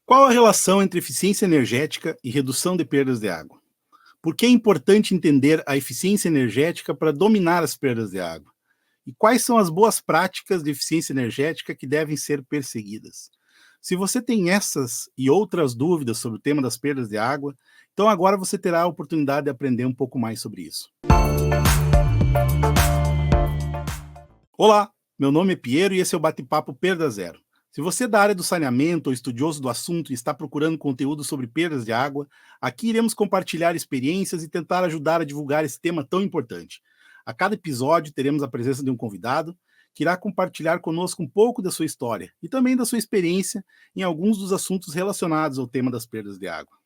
Qual a relação entre eficiência energética e redução de perdas de água? Por que é importante entender a eficiência energética para dominar as perdas de água? E quais são as boas práticas de eficiência energética que devem ser perseguidas? Se você tem essas e outras dúvidas sobre o tema das perdas de água, então agora você terá a oportunidade de aprender um pouco mais sobre isso. Olá, meu nome é Piero e esse é o Bate-Papo Perda Zero. Se você é da área do saneamento ou estudioso do assunto e está procurando conteúdo sobre perdas de água, aqui iremos compartilhar experiências e tentar ajudar a divulgar esse tema tão importante. A cada episódio teremos a presença de um convidado que irá compartilhar conosco um pouco da sua história e também da sua experiência em alguns dos assuntos relacionados ao tema das perdas de água.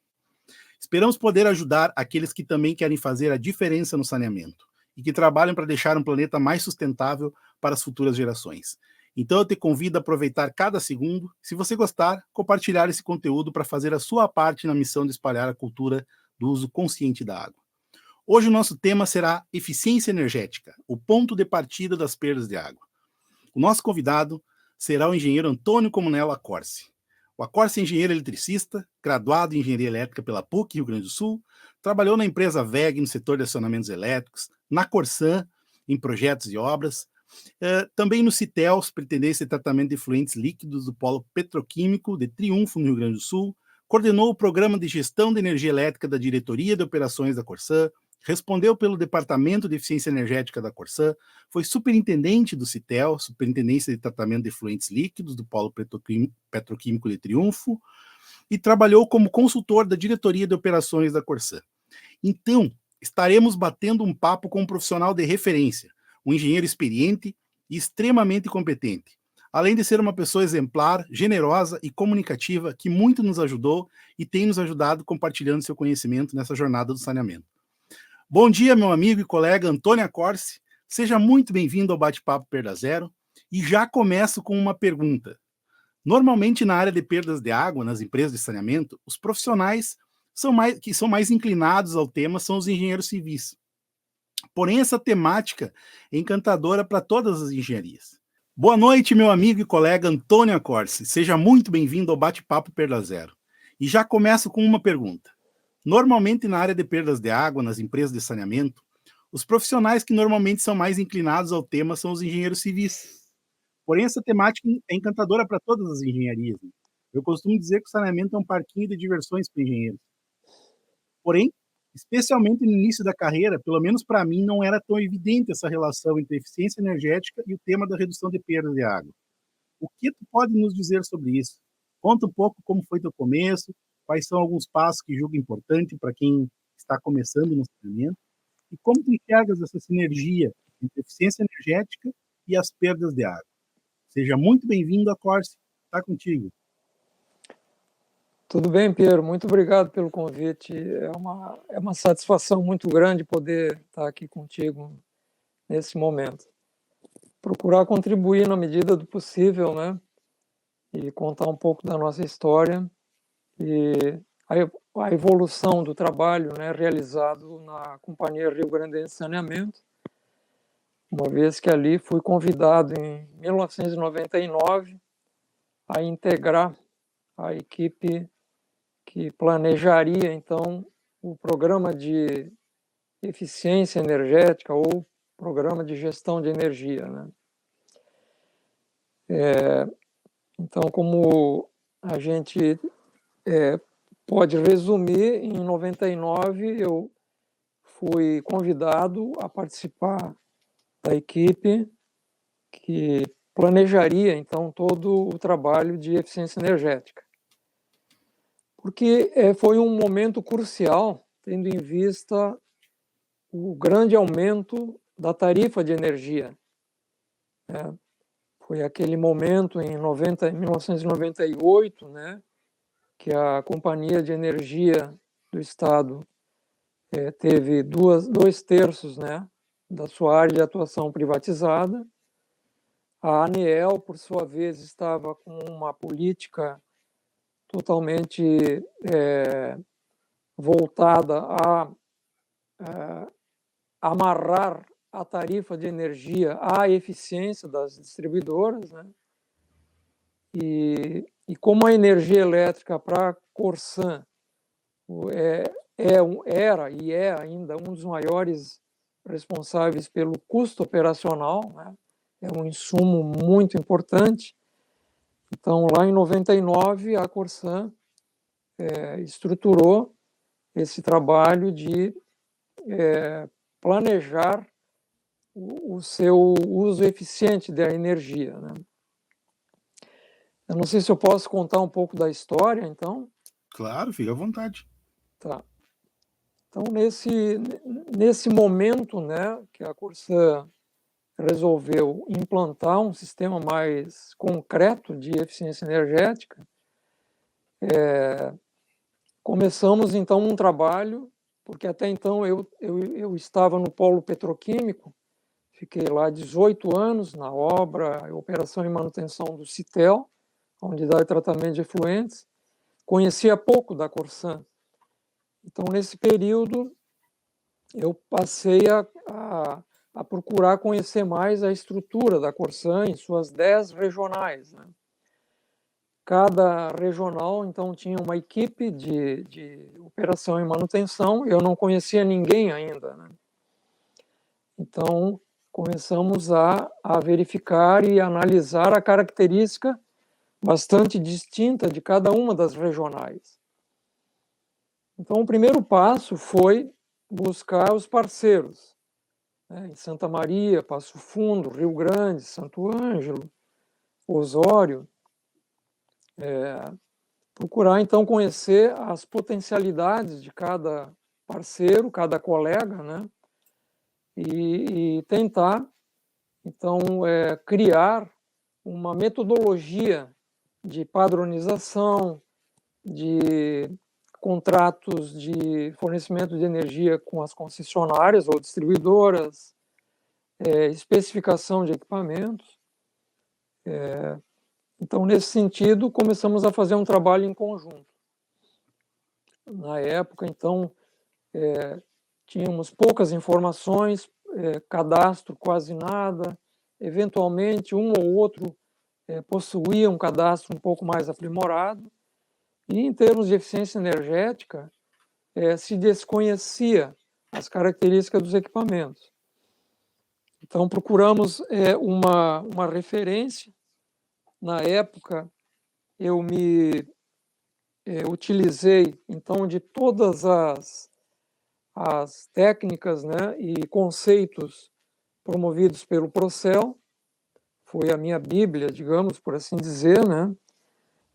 Esperamos poder ajudar aqueles que também querem fazer a diferença no saneamento e que trabalham para deixar um planeta mais sustentável para as futuras gerações. Então eu te convido a aproveitar cada segundo. Se você gostar, compartilhar esse conteúdo para fazer a sua parte na missão de espalhar a cultura do uso consciente da água. Hoje o nosso tema será eficiência energética, o ponto de partida das perdas de água. O nosso convidado será o engenheiro Antônio Comunello Accorsi. O Accorsi é engenheiro eletricista, graduado em engenharia elétrica pela PUC, Rio Grande do Sul, trabalhou na empresa WEG no setor de acionamentos elétricos, na Corsan, em projetos e obras, também no CITEL, Superintendência de Tratamento de Efluentes Líquidos do Polo Petroquímico de Triunfo, no Rio Grande do Sul, coordenou o Programa de Gestão de Energia Elétrica da Diretoria de Operações da Corsan, respondeu pelo Departamento de Eficiência Energética da Corsan, foi superintendente do CITEL, Superintendência de Tratamento de Efluentes Líquidos do Polo Petroquímico de Triunfo, e trabalhou como consultor da Diretoria de Operações da Corsan. Então, estaremos batendo um papo com um profissional de referência, um engenheiro experiente e extremamente competente, além de ser uma pessoa exemplar, generosa e comunicativa que muito nos ajudou e tem nos ajudado compartilhando seu conhecimento nessa jornada do saneamento. Bom dia, meu amigo e colega Antônio Accorsi. Seja muito bem-vindo ao Bate-Papo Perda Zero. E já começo com uma pergunta. Normalmente, na área de perdas de água, nas empresas de saneamento, os profissionais que são mais inclinados ao tema são os engenheiros civis. Porém, essa temática é encantadora para todas as engenharias. Boa noite, meu amigo e colega Antônio Accorsi. Seja muito bem-vindo ao Bate-Papo Perda Zero. E já começo com uma pergunta. Normalmente, na área de perdas de água, nas empresas de saneamento, os profissionais que normalmente são mais inclinados ao tema são os engenheiros civis. Porém, essa temática é encantadora para todas as engenharias. Eu costumo dizer que o saneamento é um parquinho de diversões para engenheiros. Porém, especialmente no início da carreira, pelo menos para mim, não era tão evidente essa relação entre eficiência energética e o tema da redução de perdas de água. O que tu pode nos dizer sobre isso? Conta um pouco como foi teu começo, quais são alguns passos que julga importante para quem está começando no saneamento e como tu enxergas essa sinergia entre eficiência energética e as perdas de água. Seja muito bem-vindo, Accorsi. Está contigo. Tudo bem, Piero? Muito obrigado pelo convite. É uma satisfação muito grande poder estar aqui contigo nesse momento. Procurar contribuir na medida do possível, né? E contar um pouco da nossa história e a evolução do trabalho, né, realizado na Companhia Rio Grandense de Saneamento, uma vez que ali fui convidado em 1999 a integrar a equipe que planejaria, então, o programa de eficiência energética ou programa de gestão de energia, né? Então, como a gente pode resumir, em 99 eu fui convidado a participar da equipe que planejaria, então, todo o trabalho de eficiência energética. Porque foi um momento crucial, tendo em vista o grande aumento da tarifa de energia. Foi aquele momento, em 1998, né, que a Companhia de Energia do Estado teve 2/3, né, da sua área de atuação privatizada. A ANEEL, por sua vez, estava com uma política totalmente voltada a amarrar a tarifa de energia à eficiência das distribuidoras, né? E E como a energia elétrica para a Corsan era e é ainda um dos maiores responsáveis pelo custo operacional, né? É um insumo muito importante. Então, lá em 99, a Corsan estruturou esse trabalho de planejar o seu uso eficiente da energia, né? Eu não sei se eu posso contar um pouco da história, então. Claro, fica à vontade. Tá. Então, nesse momento, né, que a Corsan resolveu implantar um sistema mais concreto de eficiência energética, começamos, então, um trabalho, porque até então eu estava no polo petroquímico, fiquei lá 18 anos na obra, operação e manutenção do Citel, a unidade de tratamento de efluentes, conhecia pouco da Corsan. Então, nesse período, eu passei a procurar conhecer mais a estrutura da Corsan em suas 10 regionais, né? Cada regional, então, tinha uma equipe de operação e manutenção. Eu não conhecia ninguém ainda, né? Então, começamos a verificar e analisar a característica bastante distinta de cada uma das regionais. Então, o primeiro passo foi buscar os parceiros, né? Em Santa Maria, Passo Fundo, Rio Grande, Santo Ângelo, Osório, procurar então conhecer as potencialidades de cada parceiro, cada colega, né? E tentar então criar uma metodologia de padronização, de contratos de fornecimento de energia com as concessionárias ou distribuidoras, especificação de equipamentos. Então, nesse sentido, começamos a fazer um trabalho em conjunto. Na época, então, tínhamos poucas informações, cadastro quase nada, eventualmente um ou outro possuía um cadastro um pouco mais aprimorado, e em termos de eficiência energética, se desconhecia as características dos equipamentos. Então, procuramos uma referência. Na época, eu me utilizei, então, de todas as técnicas, né, e conceitos promovidos pelo Procel. Foi a minha bíblia, digamos, por assim dizer, né?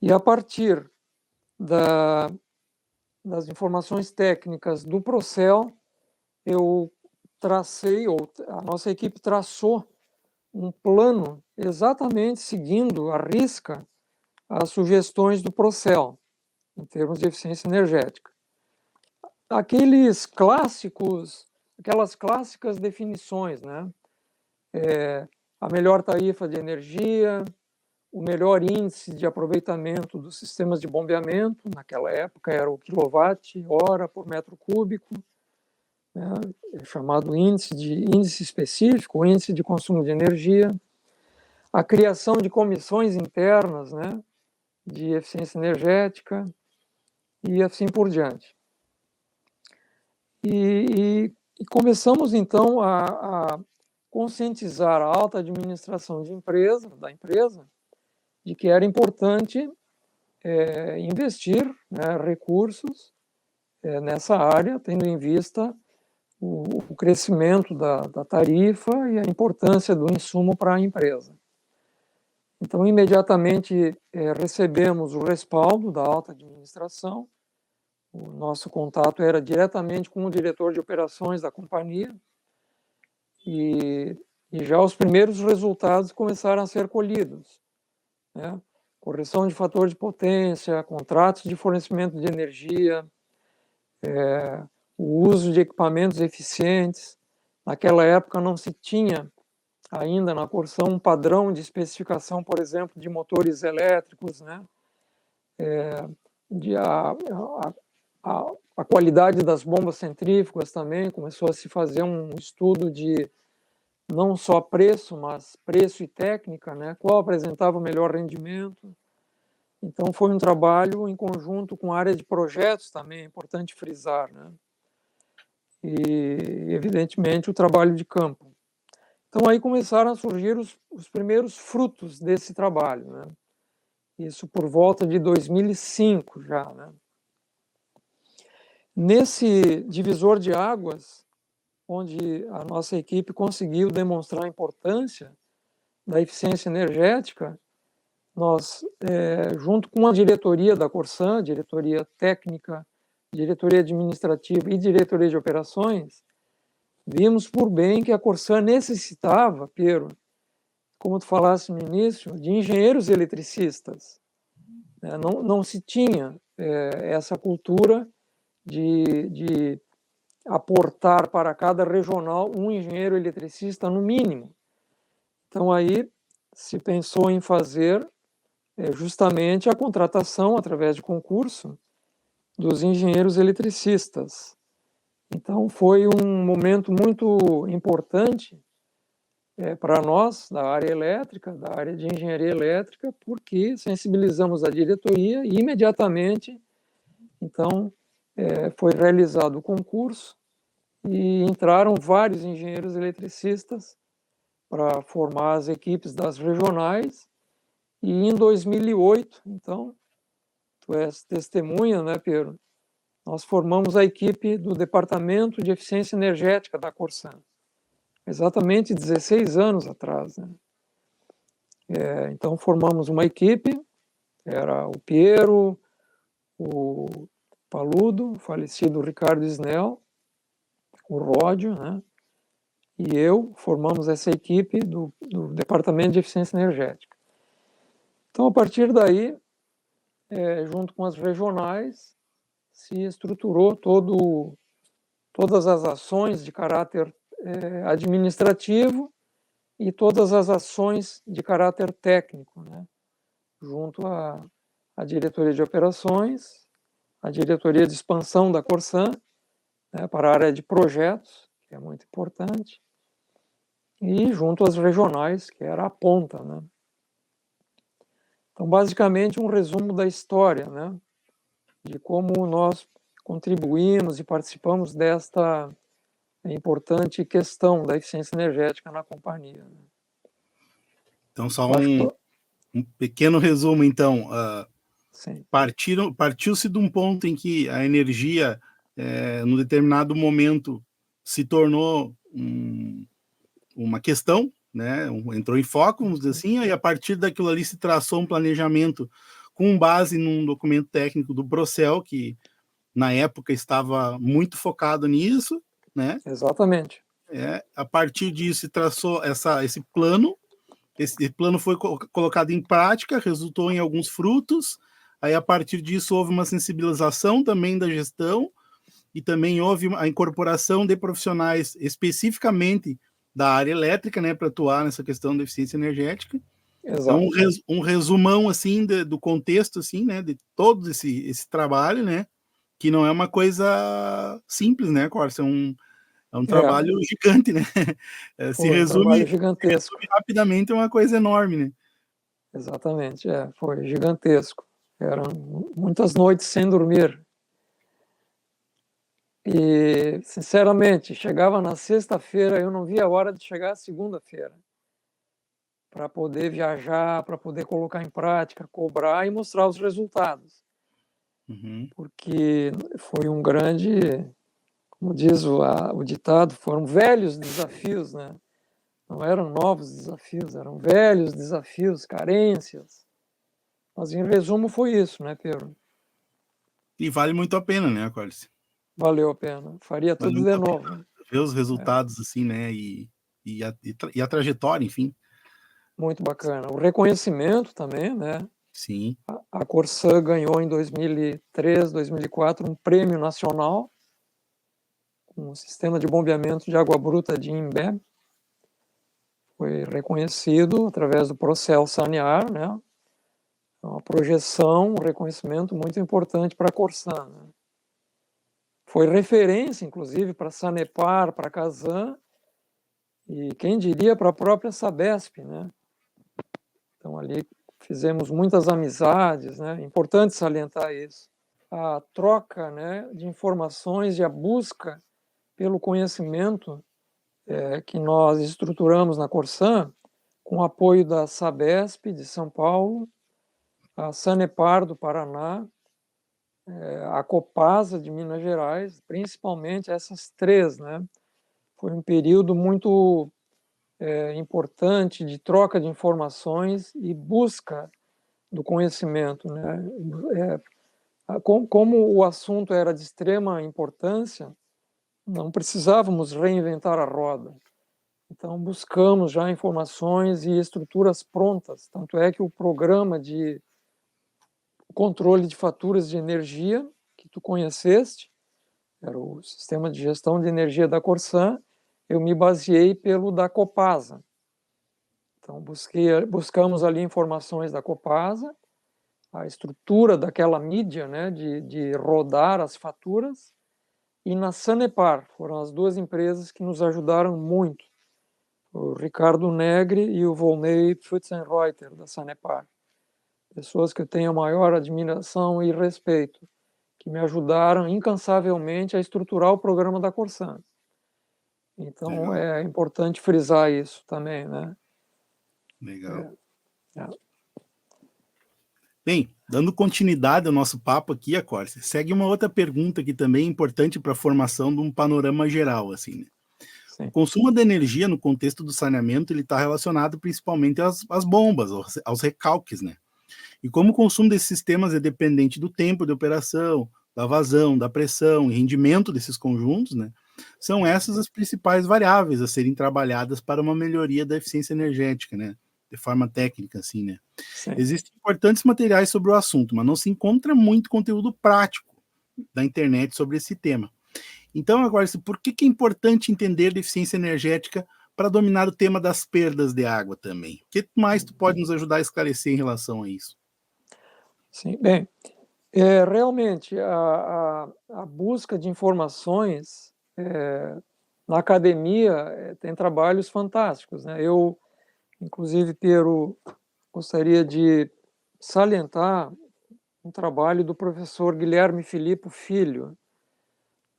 E a partir das informações técnicas do Procel, eu tracei, ou a nossa equipe traçou um plano exatamente seguindo à risca as sugestões do Procel, em termos de eficiência energética. Aquelas clássicas definições, né? A melhor tarifa de energia, o melhor índice de aproveitamento dos sistemas de bombeamento, naquela época era o quilowatt-hora por metro cúbico, né? Chamado índice específico, índice de consumo de energia, a criação de comissões internas, né, de eficiência energética e assim por diante. E começamos, então, a conscientizar a alta administração da empresa, de que era importante investir, né, recursos nessa área, tendo em vista o crescimento da tarifa e a importância do insumo para a empresa. Então, imediatamente recebemos o respaldo da alta administração. O nosso contato era diretamente com o diretor de operações da companhia e já os primeiros resultados começaram a ser colhidos, né? Correção de fator de potência, contratos de fornecimento de energia, o uso de equipamentos eficientes. Naquela época não se tinha ainda na Corsan um padrão de especificação, por exemplo, de motores elétricos, né? A qualidade das bombas centrífugas também, começou a se fazer um estudo de não só preço, mas preço e técnica, né? Qual apresentava o melhor rendimento. Então, foi um trabalho em conjunto com a área de projetos também, é importante frisar, né? E, evidentemente, o trabalho de campo. Então, aí começaram a surgir os primeiros frutos desse trabalho, né? Isso por volta de 2005 já, né? Nesse divisor de águas, onde a nossa equipe conseguiu demonstrar a importância da eficiência energética, nós, junto com a diretoria da Corsan, diretoria técnica, diretoria administrativa e diretoria de operações, vimos por bem que a Corsan necessitava, Piero, como tu falaste no início, de engenheiros eletricistas. Não se tinha essa cultura de aportar para cada regional um engenheiro eletricista no mínimo. Então aí se pensou em fazer justamente a contratação através de concurso dos engenheiros eletricistas. Então foi um momento muito importante para nós, da área elétrica, da área de engenharia elétrica, porque sensibilizamos a diretoria e imediatamente, então, foi realizado o concurso e entraram vários engenheiros eletricistas para formar as equipes das regionais. E em 2008, então, tu és testemunha, né, Pedro? Nós formamos a equipe do Departamento de Eficiência Energética da Corsan, exatamente 16 anos atrás, né? Então, formamos uma equipe, era o Piero, o Paludo, o falecido Ricardo Snell, o Ródio, né? E eu formamos essa equipe do Departamento de Eficiência Energética. Então, a partir daí, junto com as regionais, se estruturou todas as ações de caráter administrativo e todas as ações de caráter técnico, né? Junto à diretoria de operações, à diretoria de expansão da Corsan, né, para a área de projetos, que é muito importante, e junto às regionais, que era a ponta, né? Então, basicamente, um resumo da história, né? De como nós contribuímos e participamos desta importante questão da eficiência energética na companhia. Então, só um pequeno resumo, então. Partiu-se de um ponto em que a energia, num determinado momento, se tornou uma questão, né? Entrou em foco, vamos dizer assim, e a partir daquilo ali se traçou um planejamento com base num documento técnico do Procel, que na época estava muito focado nisso, né? Exatamente. A partir disso se traçou esse plano. Esse plano foi colocado em prática, resultou em alguns frutos. Aí, a partir disso, houve uma sensibilização também da gestão e também houve a incorporação de profissionais especificamente da área elétrica, né, para atuar nessa questão da eficiência energética. Exato. Então, um resumão, assim, do contexto, assim, né, de todo esse trabalho, né, que não é uma coisa simples, né, Corsa? É um trabalho gigante, né? Se resume, gigantesco. Rapidamente, é uma coisa enorme, né? Exatamente, foi gigantesco. Eram muitas noites sem dormir. E, sinceramente, chegava na sexta-feira, eu não via a hora de chegar à segunda-feira, para poder viajar, para poder colocar em prática, cobrar e mostrar os resultados. Uhum. Porque foi um grande, como diz o ditado, foram velhos desafios, né? Não eram novos desafios, eram velhos desafios, carências. Mas, em resumo, foi isso, né, Pedro? E vale muito a pena, né, Corse? Valeu a pena. Faria tudo de novo. Ver os resultados, assim, né, e a trajetória, enfim. Muito bacana. O reconhecimento também, né? Sim. A Corsan ganhou em 2003, 2004 um prêmio nacional com um sistema de bombeamento de água bruta de Imbé. Foi reconhecido através do Procel Sanear, né? Uma projeção, um reconhecimento muito importante para a Corsan, né? Foi referência, inclusive, para a Sanepar, para a Casan e, quem diria, para a própria Sabesp, né? Então, ali fizemos muitas amizades, né? Importante salientar isso. A troca, né, de informações e a busca pelo conhecimento que nós estruturamos na Corsan, com apoio da Sabesp de São Paulo, a Sanepar do Paraná, a Copasa de Minas Gerais, principalmente essas três, né? Foi um período muito importante de troca de informações e busca do conhecimento, né? Como o assunto era de extrema importância, não precisávamos reinventar a roda. Então, buscamos já informações e estruturas prontas. Tanto é que o programa de controle de faturas de energia, que tu conheceste, era o sistema de gestão de energia da Corsan, eu me baseei pelo da Copasa. Então, buscamos ali informações da Copasa, a estrutura daquela mídia, né, de rodar as faturas, e na Sanepar, foram as duas empresas que nos ajudaram muito, o Ricardo Negri e o Volney Pfutzenreuter, da Sanepar. Pessoas que eu tenho a maior admiração e respeito, que me ajudaram incansavelmente a estruturar o programa da Corsan. Então, Legal. é importante frisar isso também, né? Legal. É. Bem, dando continuidade ao nosso papo aqui, Acórcia, segue uma outra pergunta que também é importante para a formação de um panorama geral, assim, né? O Sim. consumo de energia no contexto do saneamento ele está relacionado principalmente às bombas, aos recalques, né? E como o consumo desses sistemas é dependente do tempo de operação, da vazão, da pressão e rendimento desses conjuntos, né? São essas as principais variáveis a serem trabalhadas para uma melhoria da eficiência energética, né? De forma técnica, assim, né? Sim. Existem importantes materiais sobre o assunto, mas não se encontra muito conteúdo prático da internet sobre esse tema. Então, agora, por que é importante entender a eficiência energética para dominar o tema das perdas de água também? O que mais tu pode nos ajudar a esclarecer em relação a isso? Sim. Bem, realmente, a busca de informações na academia tem trabalhos fantásticos, né? Eu, inclusive, Piero, gostaria de salientar um trabalho do professor Guilherme Filippo Filho,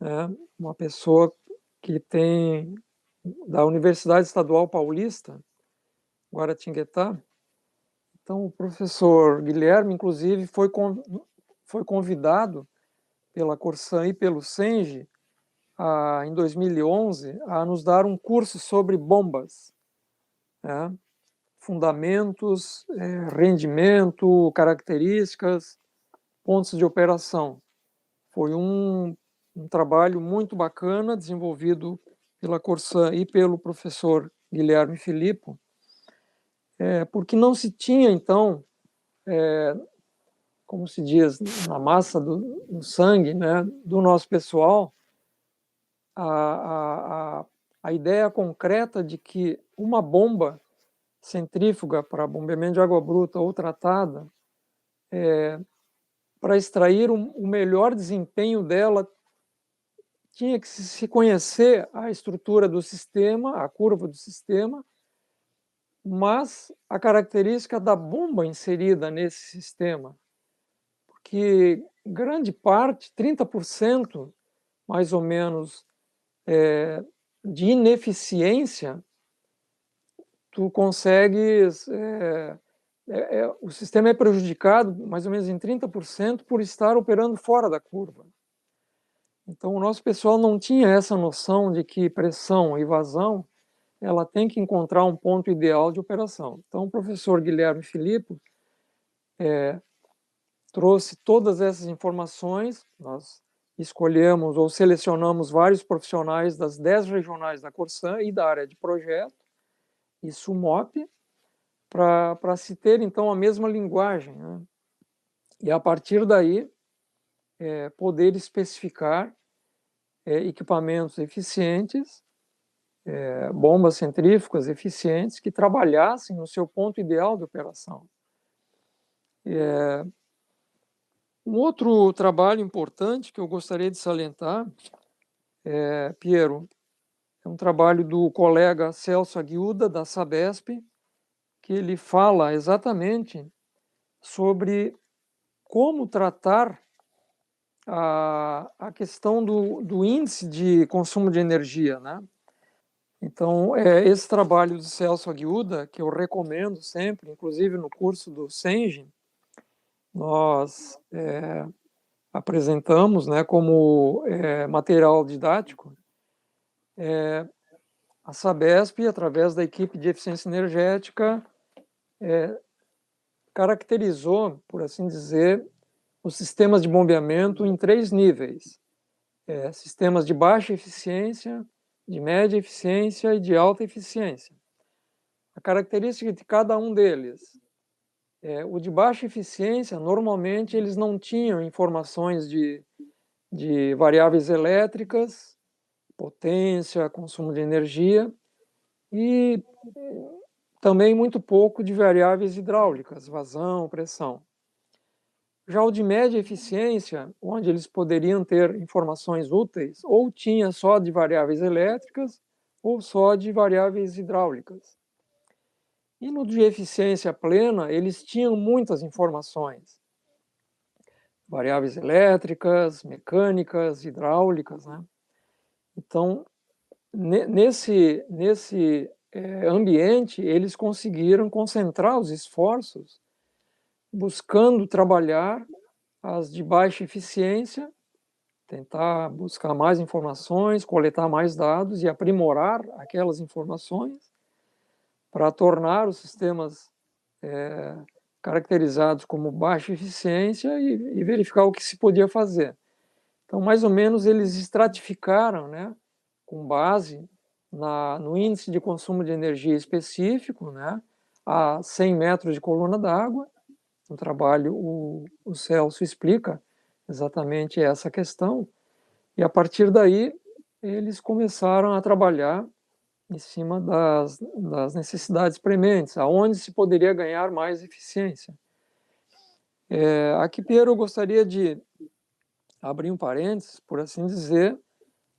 né? Uma pessoa que tem da Universidade Estadual Paulista, Guaratinguetá. Então, o professor Guilherme, inclusive, foi convidado pela Corsan e pelo Senge, em 2011, a nos dar um curso sobre bombas, né? Fundamentos, rendimento, características, pontos de operação. Foi um trabalho muito bacana, desenvolvido pela Corsan e pelo professor Guilherme Filippo, porque não se tinha, então, como se diz, na massa do sangue, né, do nosso pessoal, a ideia concreta de que uma bomba centrífuga para bombeamento de água bruta ou tratada, para extrair o melhor desempenho dela, tinha que se conhecer a estrutura do sistema, a curva do sistema, mas a característica da bomba inserida nesse sistema, porque grande parte, 30% mais ou menos, de ineficiência, tu consegues... o sistema é prejudicado mais ou menos em 30% por estar operando fora da curva. Então, o nosso pessoal não tinha essa noção de que pressão e vazão ela tem que encontrar um ponto ideal de operação. Então, o professor Guilherme Filippo trouxe todas essas informações, nós escolhemos ou selecionamos vários profissionais das 10 regionais da Corsan e da área de projeto e SUMOP, para se ter, então, a mesma linguagem, né? E, a partir daí, poder especificar equipamentos eficientes, bombas centrífugas eficientes que trabalhassem no seu ponto ideal de operação. Um outro trabalho importante que eu gostaria de salientar, Piero, é um trabalho do colega Celso Aguiuda, da Sabesp, que ele fala exatamente sobre como tratar a questão do índice de consumo de energia, né? Então, esse trabalho do Celso Aguiuda, que eu recomendo sempre, inclusive no curso do Sengen, nós apresentamos, né, como material didático, a Sabesp, através da equipe de eficiência energética, caracterizou, por assim dizer, os sistemas de bombeamento em 3 níveis. Sistemas de baixa eficiência, de média eficiência e de alta eficiência. A característica de cada um deles. O de baixa eficiência, normalmente, eles não tinham informações de variáveis elétricas, potência, consumo de energia, e também muito pouco de variáveis hidráulicas, vazão, pressão. Já o de média eficiência, onde eles poderiam ter informações úteis, ou tinha só de variáveis elétricas, ou só de variáveis hidráulicas. E no de eficiência plena, eles tinham muitas informações. Variáveis elétricas, mecânicas, hidráulicas, né? Então, nesse ambiente, eles conseguiram concentrar os esforços buscando trabalhar as de baixa eficiência, tentar buscar mais informações, coletar mais dados e aprimorar aquelas informações para tornar os sistemas caracterizados como baixa eficiência e verificar o que se podia fazer. Então, mais ou menos, eles estratificaram, né, com base no índice de consumo de energia específico, né, a 100 metros de coluna d'água. No trabalho, o Celso explica exatamente essa questão, e a partir daí eles começaram a trabalhar em cima das necessidades prementes, aonde se poderia ganhar mais eficiência. Aqui, Piero, eu gostaria de abrir um parênteses, por assim dizer,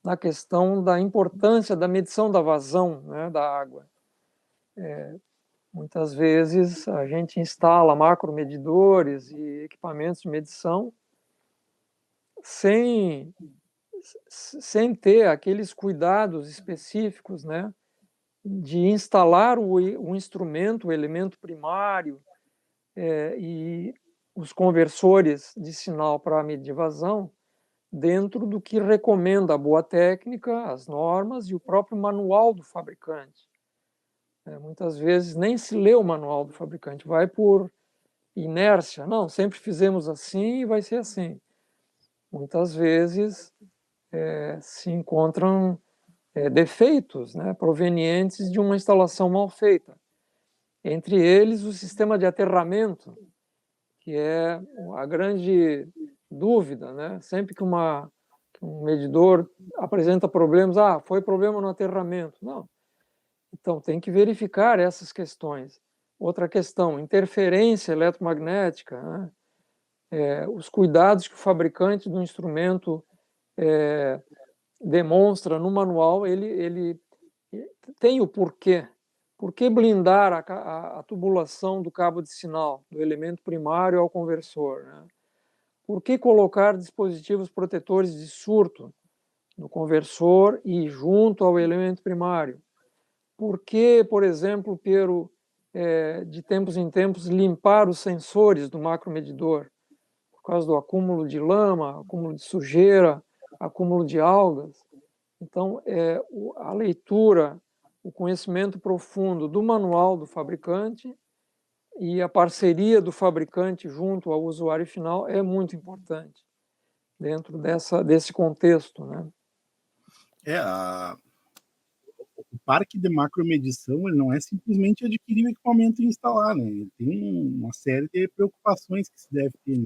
na questão da importância da medição da vazão, né, da água. Muitas vezes a gente instala macromedidores e equipamentos de medição sem ter aqueles cuidados específicos, né, de instalar o instrumento, o elemento primário e os conversores de sinal para medir vazão dentro do que recomenda a boa técnica, as normas e o próprio manual do fabricante. Muitas vezes nem se lê o manual do fabricante, vai por inércia. Não, sempre fizemos assim e vai ser assim. Muitas vezes se encontram defeitos, né, provenientes de uma instalação mal feita. Entre eles, o sistema de aterramento, que é a grande dúvida, né? Sempre que um medidor apresenta problemas, foi problema no aterramento. Não. Então, tem que verificar essas questões. Outra questão, interferência eletromagnética, né? Os cuidados que o fabricante do instrumento demonstra no manual, ele tem o porquê. Por que blindar a tubulação do cabo de sinal, do elemento primário ao conversor? Né? Por que colocar dispositivos protetores de surto no conversor e junto ao elemento primário? Por que, por exemplo, Piero, de tempos em tempos, limpar os sensores do macromedidor? Por causa do acúmulo de lama, acúmulo de sujeira, acúmulo de algas. Então, a leitura, o conhecimento profundo do manual do fabricante e a parceria do fabricante junto ao usuário final é muito importante dentro desse contexto, né? O parque de macromedição ele não é simplesmente adquirir o equipamento e instalar, né? Ele tem uma série de preocupações que se deve ter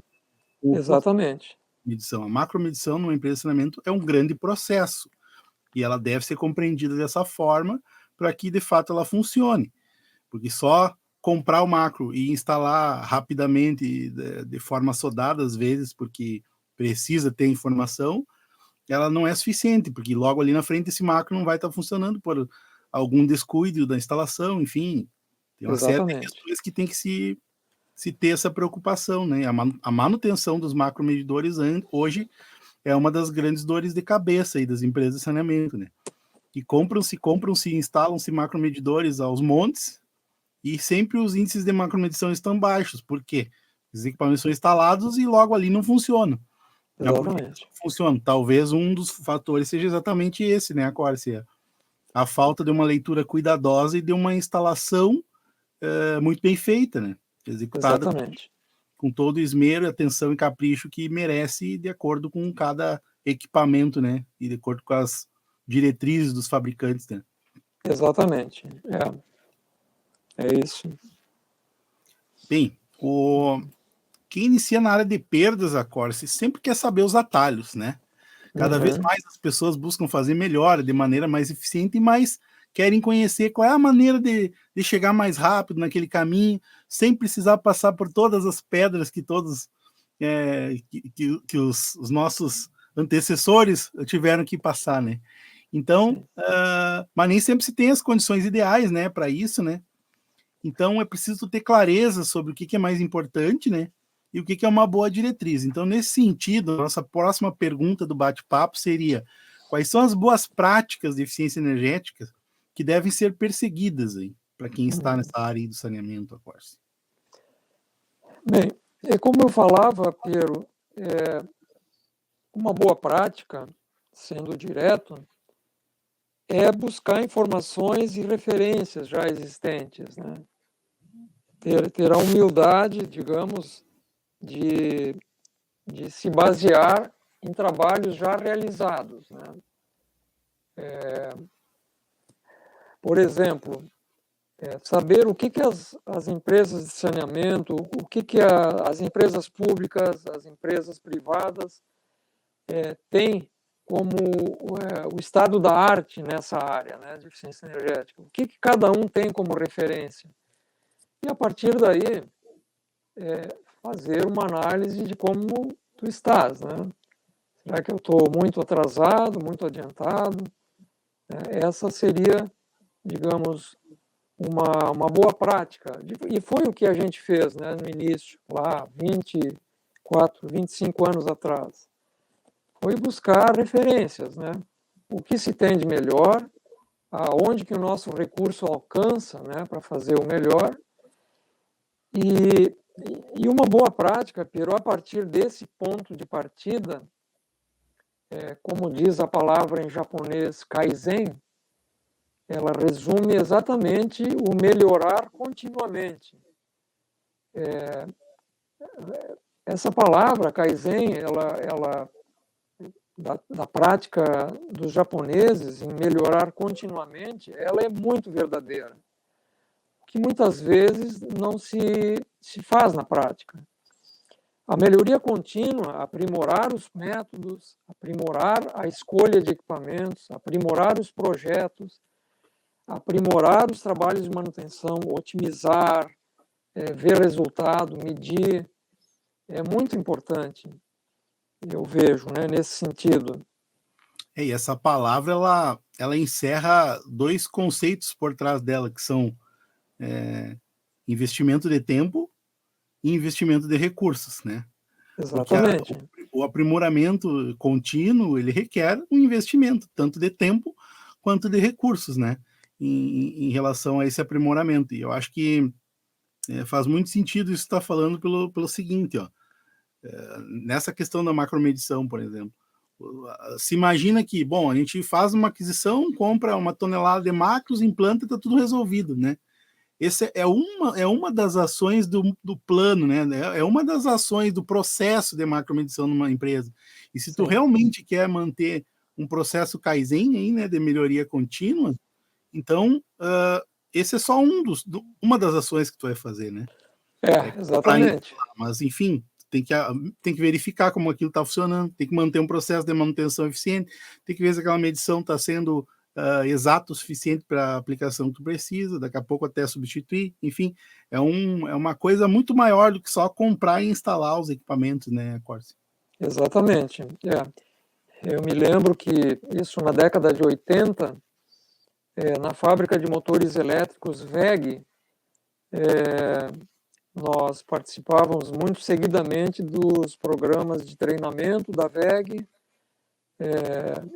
com o Exatamente. medição. A macromedição numa empresa de saneamento é um grande processo e ela deve ser compreendida dessa forma para que de fato ela funcione, porque só comprar o macro e instalar rapidamente de forma sodada às vezes porque precisa ter informação, ela não é suficiente, porque logo ali na frente esse macro não vai estar funcionando por algum descuido da instalação, enfim, tem uma série de Exatamente. questões que tem que se se ter essa preocupação, né? A manutenção dos macromedidores hoje é uma das grandes dores de cabeça aí das empresas de saneamento, né? E compram-se, instalam-se macromedidores aos montes e sempre os índices de macromedição estão baixos. Por quê? Os equipamentos são instalados e logo ali não funcionam. Exatamente. Funciona. Talvez um dos fatores seja exatamente esse, né, Córcia? A falta de uma leitura cuidadosa e de uma instalação muito bem feita, né? Executada com todo o esmero, atenção e capricho que merece, de acordo com cada equipamento, né? E de acordo com as diretrizes dos fabricantes, né? Exatamente. É isso. Bem, quem inicia na área de perdas, a Corse, sempre quer saber os atalhos, né? Cada vez mais as pessoas buscam fazer melhor, de maneira mais eficiente, mas querem conhecer qual é a maneira de chegar mais rápido naquele caminho, sem precisar passar por todas as pedras que todos que os nossos antecessores tiveram que passar, né? Então, mas nem sempre se tem as condições ideais, né, para isso, né? Então é preciso ter clareza sobre o que é mais importante, né? E o que é uma boa diretriz. Então, nesse sentido, a nossa próxima pergunta do bate-papo seria: quais são as boas práticas de eficiência energética que devem ser perseguidas aí para quem está nessa área do saneamento, Corse? Bem, como eu falava, Piero, uma boa prática, sendo direto, é buscar informações e referências já existentes, né? Ter a humildade, digamos, de se basear em trabalhos já realizados, né? Por exemplo, saber o que as empresas de saneamento, o que as empresas públicas, as empresas privadas têm como o estado da arte nessa área, né, de eficiência energética. O que cada um tem como referência. E, a partir daí, fazer uma análise de como tu estás, né? Será que eu estou muito atrasado, muito adiantado? Essa seria, digamos, uma boa prática. E foi o que a gente fez, né, no início, lá 24, 25 anos atrás. Foi buscar referências, né? O que se tem de melhor, aonde que o nosso recurso alcança, né, para fazer o melhor. E uma boa prática, Piero, a partir desse ponto de partida, como diz a palavra em japonês Kaizen, ela resume exatamente o melhorar continuamente. Essa palavra Kaizen, ela da prática dos japoneses em melhorar continuamente, ela é muito verdadeira, que muitas vezes não se faz na prática. A melhoria contínua, aprimorar os métodos, aprimorar a escolha de equipamentos, aprimorar os projetos, aprimorar os trabalhos de manutenção, otimizar, ver resultado, medir, é muito importante, eu vejo, né, nesse sentido. E essa palavra, ela encerra dois conceitos por trás dela, que são investimento de tempo e investimento de recursos, né? Exatamente. Porque o aprimoramento contínuo, ele requer um investimento, tanto de tempo quanto de recursos, né? Em relação a esse aprimoramento. E eu acho que faz muito sentido isso que está falando pelo seguinte, ó. Nessa questão da macromedição, por exemplo. Se imagina que, bom, a gente faz uma aquisição, compra uma tonelada de macros, implanta e está tudo resolvido, né? Essa é uma das ações do plano, né? É uma das ações do processo de macromedição numa empresa. E se tu realmente quer manter um processo Kaizen aí, né, de melhoria contínua, então esse é só uma das ações que tu vai fazer, né? Exatamente. Mas, enfim, tem que verificar como aquilo está funcionando, tem que manter um processo de manutenção eficiente, tem que ver se aquela medição está sendo exato o suficiente para a aplicação que tu precisa, daqui a pouco até substituir, enfim, é uma coisa muito maior do que só comprar e instalar os equipamentos, né, Corse? Exatamente. Eu me lembro que isso na década de 80, na fábrica de motores elétricos WEG, nós participávamos muito seguidamente dos programas de treinamento da WEG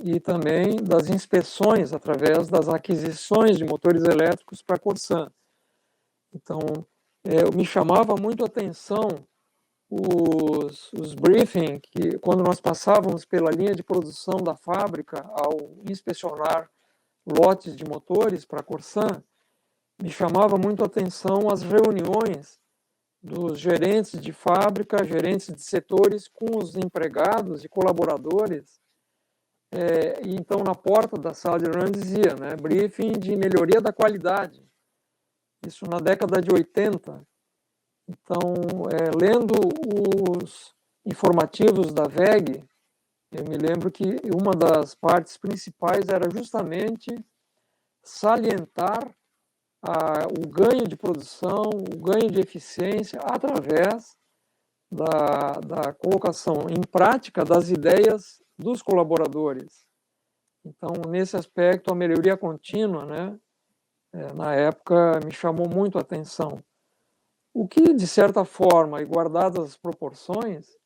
e também das inspeções através das aquisições de motores elétricos para a Corsan. Então, me chamava muito a atenção os briefings, que quando nós passávamos pela linha de produção da fábrica ao inspecionar lotes de motores para a Corsan, me chamava muito a atenção as reuniões dos gerentes de fábrica, gerentes de setores com os empregados e colaboradores. E então, na porta da sala de reunião dizia, né, briefing de melhoria da qualidade. Isso na década de 80. Então, lendo os informativos da WEG, eu me lembro que uma das partes principais era justamente salientar o ganho de produção, o ganho de eficiência através da colocação em prática das ideias dos colaboradores. Então, nesse aspecto, a melhoria contínua, né, na época, me chamou muito a atenção. O que, de certa forma, e guardadas as proporções,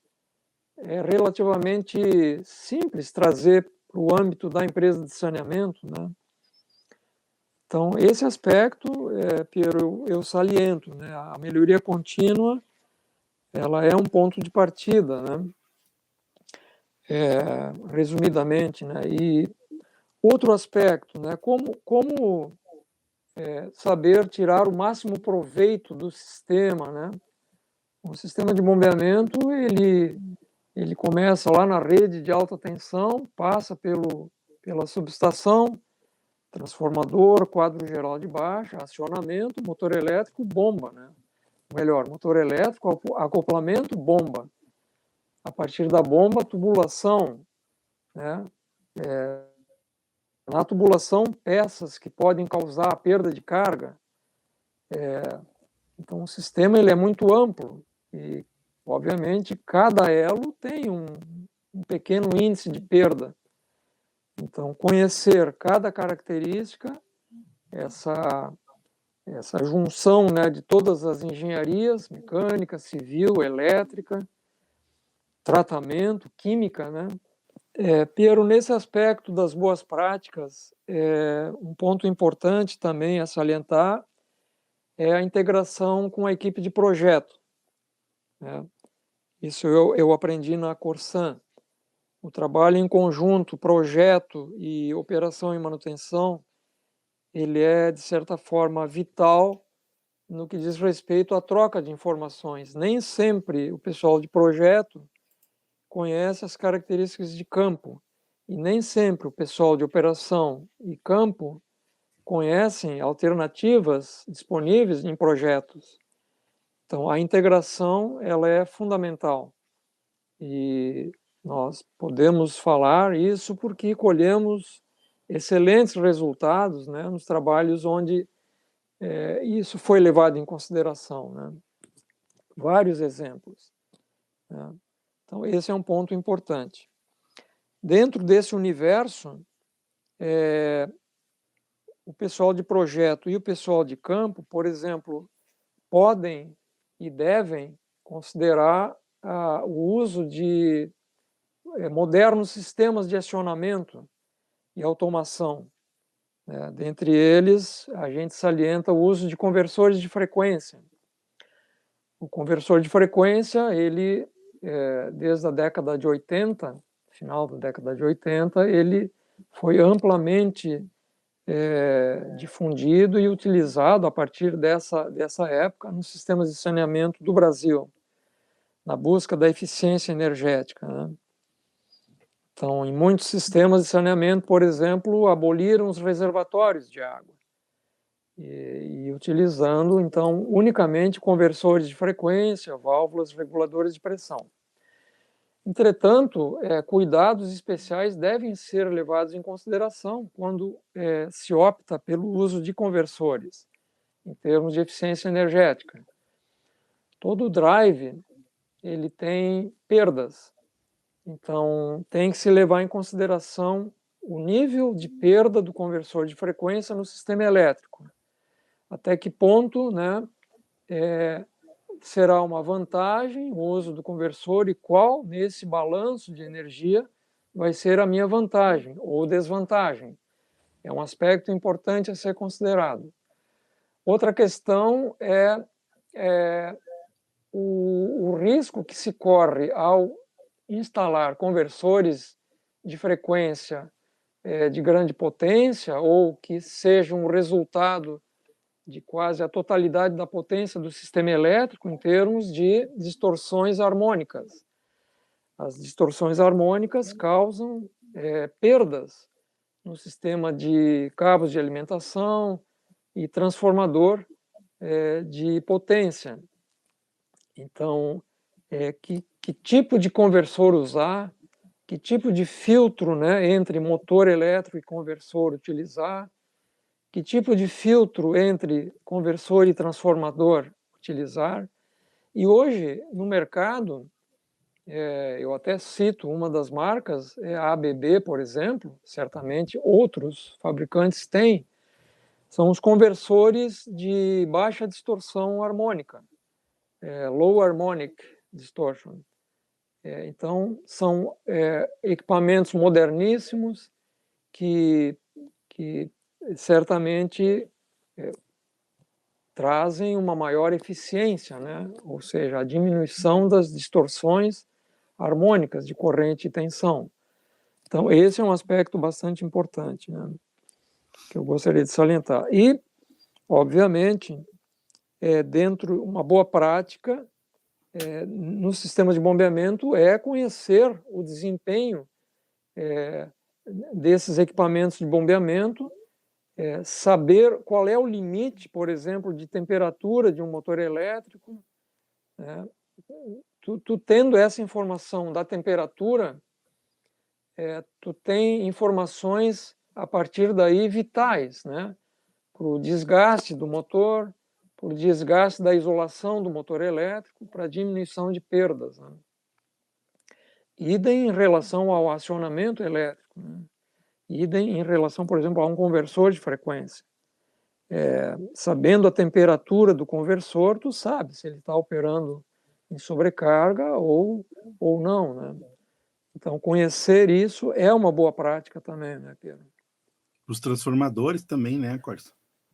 é relativamente simples trazer para o âmbito da empresa de saneamento, né? Então, esse aspecto, Piero, eu saliento, né? A melhoria contínua, ela é um ponto de partida, né? Resumidamente, né? E outro aspecto, né? Como saber tirar o máximo proveito do sistema, né? O sistema de bombeamento, ele começa lá na rede de alta tensão, passa pela subestação, transformador, quadro geral de baixa, acionamento, motor elétrico, bomba, né? Melhor, motor elétrico, acoplamento, bomba. A partir da bomba, tubulação, né? Na tubulação, peças que podem causar perda de carga. Então, o sistema ele é muito amplo e, obviamente, cada elo tem um pequeno índice de perda. Então, conhecer cada característica, essa junção, né, de todas as engenharias, mecânica, civil, elétrica, tratamento, química, né? Piero, nesse aspecto das boas práticas, um ponto importante também a salientar é a integração com a equipe de projeto, né? Isso eu aprendi na Corsan. O trabalho em conjunto, projeto e operação e manutenção, ele é, de certa forma, vital no que diz respeito à troca de informações. Nem sempre o pessoal de projeto conhece as características de campo e nem sempre o pessoal de operação e campo conhecem alternativas disponíveis em projetos. Então, a integração ela é fundamental e nós podemos falar isso porque colhemos excelentes resultados, né, nos trabalhos onde isso foi levado em consideração, né? Vários exemplos, né? Então, esse é um ponto importante. Dentro desse universo, o pessoal de projeto e o pessoal de campo, por exemplo, podem e devem considerar o uso de modernos sistemas de acionamento e automação. Dentre eles, a gente salienta o uso de conversores de frequência. O conversor de frequência, ele, desde a década de 80, final da década de 80, ele foi amplamente difundido e utilizado a partir dessa época nos sistemas de saneamento do Brasil, na busca da eficiência energética, né? Então, em muitos sistemas de saneamento, por exemplo, aboliram os reservatórios de água e utilizando, então, unicamente conversores de frequência, válvulas reguladoras de pressão. Entretanto, cuidados especiais devem ser levados em consideração quando se opta pelo uso de conversores, em termos de eficiência energética. Todo drive ele tem perdas. Então, tem que se levar em consideração o nível de perda do conversor de frequência no sistema elétrico. Até que ponto, né, será uma vantagem o uso do conversor e qual, nesse balanço de energia, vai ser a minha vantagem ou desvantagem. É um aspecto importante a ser considerado. Outra questão é o risco que se corre ao instalar conversores de frequência de grande potência ou que sejam o resultado de quase a totalidade da potência do sistema elétrico em termos de distorções harmônicas. As distorções harmônicas causam perdas no sistema de cabos de alimentação e transformador de potência. Então, que tipo de conversor usar, que tipo de filtro, né, entre motor elétrico e conversor utilizar, que tipo de filtro entre conversor e transformador utilizar. E hoje, no mercado, eu até cito uma das marcas, a ABB, por exemplo, certamente outros fabricantes têm, são os conversores de baixa distorção harmônica, Low Harmonic Distortion. Então, são equipamentos moderníssimos que certamente trazem uma maior eficiência, né? Ou seja, a diminuição das distorções harmônicas de corrente e tensão. Então, esse é um aspecto bastante importante, né, que eu gostaria de salientar. E, obviamente, dentro uma boa prática no sistema de bombeamento é conhecer o desempenho desses equipamentos de bombeamento, saber qual é o limite, por exemplo, de temperatura de um motor elétrico. Né? Tu tendo essa informação da temperatura, tu tem informações a partir daí vitais, né? Para o desgaste do motor, para o desgaste da isolação do motor elétrico, para a diminuição de perdas. Né? Idem em relação ao acionamento elétrico. Né? Idem em relação, por exemplo, a um conversor de frequência. Sabendo a temperatura do conversor, tu sabe se ele está operando em sobrecarga ou não. Né? Então, conhecer isso é uma boa prática também, né, Pedro? Os transformadores também, né, Corsa?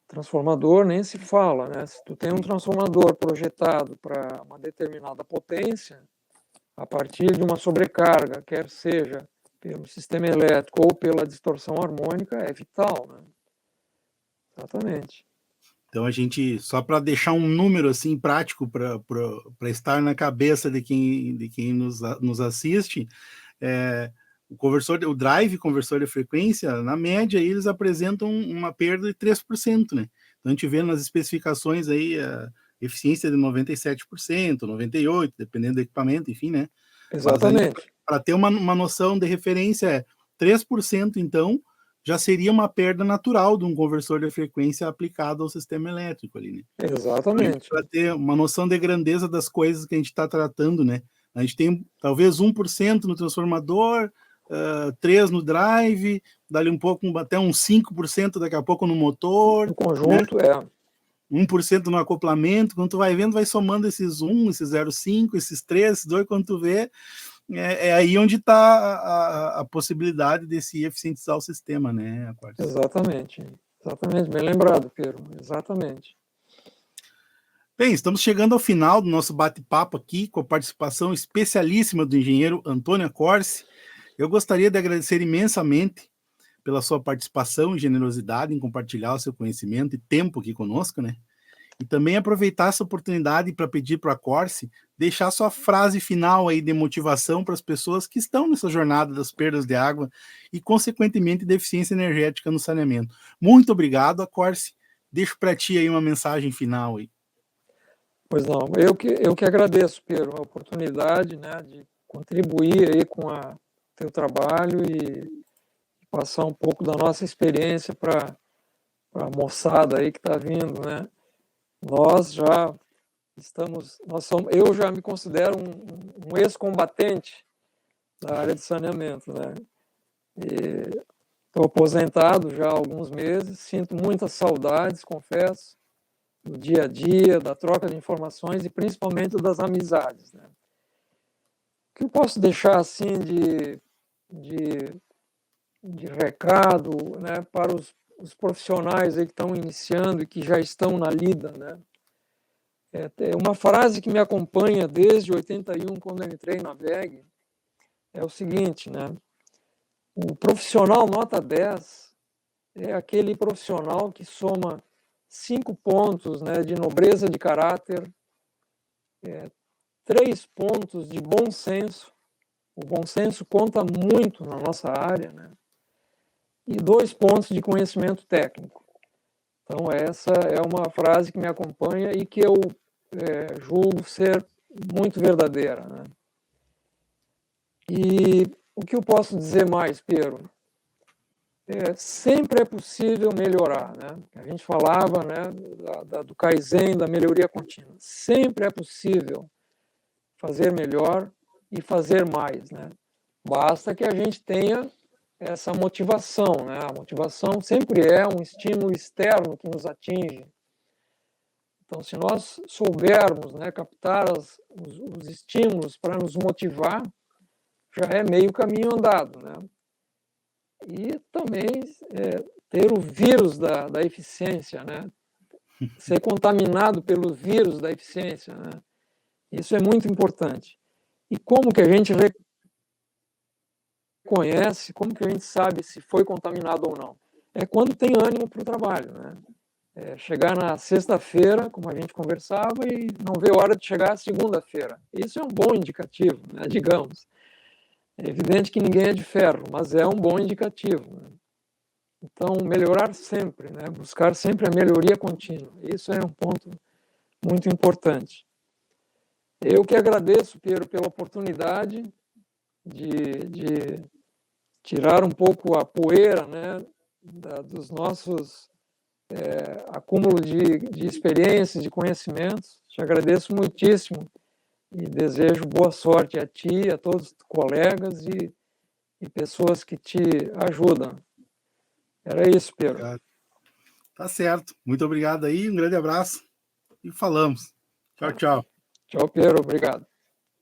Transformador nem se fala, né? Se tu tem um transformador projetado para uma determinada potência, a partir de uma sobrecarga, quer seja pelo sistema elétrico ou pela distorção harmônica, é vital, né? Exatamente. Então a gente, só para deixar um número assim prático para estar na cabeça de quem nos assiste, o drive conversor de frequência, na média, eles apresentam uma perda de 3%, né? Então a gente vê nas especificações aí a eficiência de 97%, 98%, dependendo do equipamento, enfim, né? Exatamente. Para ter uma noção de referência, 3%, então, já seria uma perda natural de um conversor de frequência aplicado ao sistema elétrico ali, né? Exatamente. Para ter uma noção de grandeza das coisas que a gente está tratando, né? A gente tem talvez 1% no transformador, 3% no drive, dali um pouco, até uns 5% daqui a pouco no motor. No conjunto, né? 1% no acoplamento. Quando tu vai vendo, vai somando esses 1, esses 0,5, esses 3, esses 2, quando tu vê, é aí onde está a possibilidade de se eficientizar o sistema, né? Exatamente. Exatamente. Bem lembrado, Pedro. Exatamente. Bem, estamos chegando ao final do nosso bate-papo aqui, com a participação especialíssima do engenheiro Antônio Corsi. Eu gostaria de agradecer imensamente pela sua participação e generosidade em compartilhar o seu conhecimento e tempo aqui conosco, né? E também aproveitar essa oportunidade para pedir para a Corsi deixar sua frase final aí de motivação para as pessoas que estão nessa jornada das perdas de água e, consequentemente, de eficiência energética no saneamento. Muito obrigado, Corsi. Deixo para ti aí uma mensagem final aí. Pois não, eu que agradeço, Pedro, a oportunidade, né, de contribuir aí com o teu trabalho e passar um pouco da nossa experiência para a moçada aí que está vindo, né? Nós já eu já me considero um ex-combatente da área de saneamento, né? Estou aposentado já há alguns meses, sinto muitas saudades, confesso, do dia a dia, da troca de informações e principalmente das amizades, né? O que eu posso deixar assim de recado, né, para os profissionais aí que estão iniciando e que já estão na lida, né? É uma frase que me acompanha desde 81, quando eu entrei na VEG, é o seguinte, né? O profissional nota 10 é aquele profissional que soma 5 pontos, né, de nobreza de caráter, 3 pontos de bom senso. O bom senso conta muito na nossa área, né? E 2 pontos de conhecimento técnico. Então, essa é uma frase que me acompanha e que eu julgo ser muito verdadeira, né? E o que eu posso dizer mais, Pedro? Sempre é possível melhorar, né? A gente falava, né, do Kaizen, da melhoria contínua. Sempre é possível fazer melhor e fazer mais, né? Basta que a gente tenha essa motivação, né? A motivação sempre é um estímulo externo que nos atinge. Então, se nós soubermos, né, captar os estímulos para nos motivar, já é meio caminho andado, né? E também ter o vírus da eficiência, né? Ser contaminado pelo vírus da eficiência, né? Isso é muito importante. E como que a gente reconhece, como que a gente sabe se foi contaminado ou não? É quando tem ânimo para o trabalho, né? Chegar na sexta-feira, como a gente conversava, e não ver a hora de chegar à segunda-feira. Isso é um bom indicativo, né? Digamos. É evidente que ninguém é de ferro, mas é um bom indicativo, né? Então, melhorar sempre, né? Buscar sempre a melhoria contínua. Isso é um ponto muito importante. Eu que agradeço, Pedro, pela oportunidade de tirar um pouco a poeira, né, dos nossos acúmulo de experiências, de conhecimentos. Te agradeço muitíssimo e desejo boa sorte a ti, a todos os colegas e pessoas que te ajudam. Era isso, Pedro. Tá certo. Muito obrigado aí, um grande abraço e falamos. Tchau, tchau. Tchau, Pedro. Obrigado.